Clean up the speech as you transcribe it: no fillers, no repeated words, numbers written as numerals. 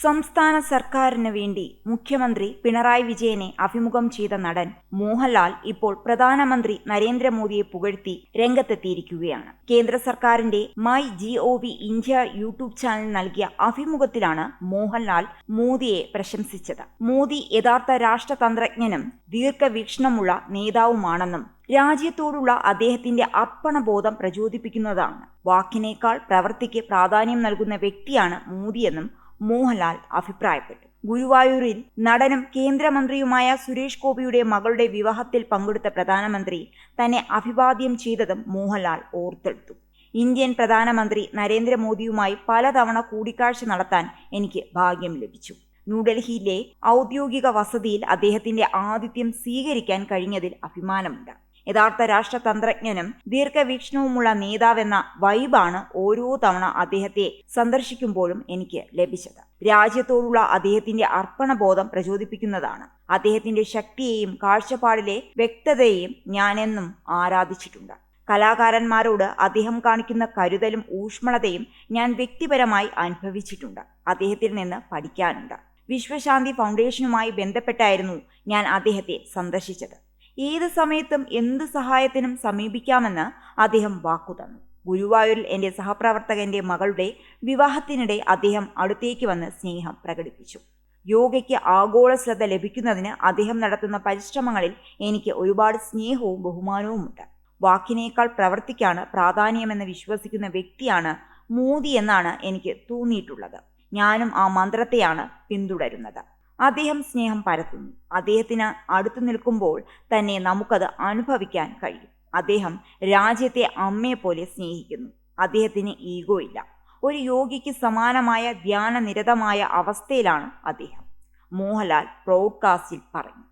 സംസ്ഥാന സർക്കാരിന് വേണ്ടി മുഖ്യമന്ത്രി പിണറായി വിജയനെ അഭിമുഖം ചെയ്ത നടൻ മോഹൻലാൽ ഇപ്പോൾ പ്രധാനമന്ത്രി നരേന്ദ്രമോദിയെ പുകഴ്ത്തി രംഗത്തെത്തിയിരിക്കുകയാണ്. കേന്ദ്ര സർക്കാരിന്റെ my GOV India YouTube channel നൽകിയ അഭിമുഖത്തിലാണ് മോഹൻലാൽ മോദിയെ പ്രശംസിച്ചത്. മോദി യഥാർത്ഥ രാഷ്ട്രതന്ത്രജ്ഞനും ദീർഘവീക്ഷണമുള്ള നേതാവുമാണെന്നും രാജ്യത്തോടുള്ള അദ്ദേഹത്തിന്റെ അർപ്പണബോധം പ്രചോദിപ്പിക്കുന്നതാണ്. വാക്കിനേക്കാൾ പ്രവൃത്തിക്ക് പ്രാധാന്യം നൽകുന്ന വ്യക്തിയാണ് മോദിയെന്നും മോഹൻലാൽ അഭിപ്രായപ്പെട്ടു. ഗുരുവായൂരിൽ നടനും കേന്ദ്രമന്ത്രിയുമായ സുരേഷ് ഗോപിയുടെ മകളുടെ വിവാഹത്തിൽ പങ്കെടുത്ത പ്രധാനമന്ത്രി തന്നെ അഭിവാദ്യം ചെയ്തതും മോഹൻലാൽ ഓർത്തെടുത്തു. ഇന്ത്യൻ പ്രധാനമന്ത്രി നരേന്ദ്രമോദിയുമായി പലതവണ കൂടിക്കാഴ്ച നടത്താൻ എനിക്ക് ഭാഗ്യം ലഭിച്ചു. ന്യൂഡൽഹിയിലെ ഔദ്യോഗിക വസതിയിൽ അദ്ദേഹത്തിന്റെ ആതിഥ്യം സ്വീകരിക്കാൻ കഴിഞ്ഞതിൽ അഭിമാനമുണ്ട്. യഥാർത്ഥ രാഷ്ട്രതന്ത്രജ്ഞനും ദീർഘവീക്ഷണവുമുള്ള നേതാവെന്ന വൈബാണ് ഓരോ തവണ അദ്ദേഹത്തെ സന്ദർശിക്കുമ്പോഴും എനിക്ക് ലഭിച്ചത്. രാജ്യത്തോടുള്ള അദ്ദേഹത്തിന്റെ അർപ്പണബോധം പ്രചോദിപ്പിക്കുന്നതാണ്. അദ്ദേഹത്തിന്റെ ശക്തിയെയും കാഴ്ചപ്പാടിലെ വ്യക്തതയെയും ഞാനെന്നും ആരാധിച്ചിട്ടുണ്ട്. കലാകാരന്മാരോട് അദ്ദേഹം കാണിക്കുന്ന കരുതലും ഊഷ്മളതയും ഞാൻ വ്യക്തിപരമായി അനുഭവിച്ചിട്ടുണ്ട്. അദ്ദേഹത്തിൽ നിന്ന് പഠിക്കാനുണ്ട്. വിശ്വശാന്തി ഫൗണ്ടേഷനുമായി ബന്ധപ്പെട്ടായിരുന്നു ഞാൻ അദ്ദേഹത്തെ സന്ദർശിച്ചത്. ഏത് സമയത്തും എന്ത് സഹായത്തിനും സമീപിക്കാമെന്ന് അദ്ദേഹം വാക്കുതന്നു. ഗുരുവായൂരിൽ എൻ്റെ സഹപ്രവർത്തകന്റെ മകളുടെ വിവാഹത്തിനിടെ അദ്ദേഹം അടുത്തേക്ക് വന്ന് സ്നേഹം പ്രകടിപ്പിച്ചു. യോഗയ്ക്ക് ആഗോള ശ്രദ്ധ ലഭിക്കുന്നതിന് അദ്ദേഹം നടത്തുന്ന പരിശ്രമങ്ങളിൽ എനിക്ക് ഒരുപാട് സ്നേഹവും ബഹുമാനവുമുണ്ട്. വാക്കിനേക്കാൾ പ്രവൃത്തിക്കാണ് പ്രാധാന്യമെന്ന് വിശ്വസിക്കുന്ന വ്യക്തിയാണ് മോദി എന്നാണ് എനിക്ക് തോന്നിയിട്ടുള്ളത്. ഞാനും ആ മന്ത്രത്തെയാണ് പിന്തുടരുന്നത്. അദ്ദേഹം സ്നേഹം പരത്തുന്നു. അദ്ദേഹത്തിന് അടുത്തു നിൽക്കുമ്പോൾ തന്നെ നമുക്കത് അനുഭവിക്കാൻ കഴിയും. അദ്ദേഹം രാജ്യത്തെ അമ്മയെപ്പോലെ സ്നേഹിക്കുന്നു. അദ്ദേഹത്തിന് ഈഗോ ഇല്ല. ഒരു യോഗിക്ക് സമാനമായ ധ്യാനനിരതമായ അവസ്ഥയിലാണ് അദ്ദേഹം, മോഹൻലാൽ ബ്രോഡ്കാസ്റ്റിൽ പറഞ്ഞു.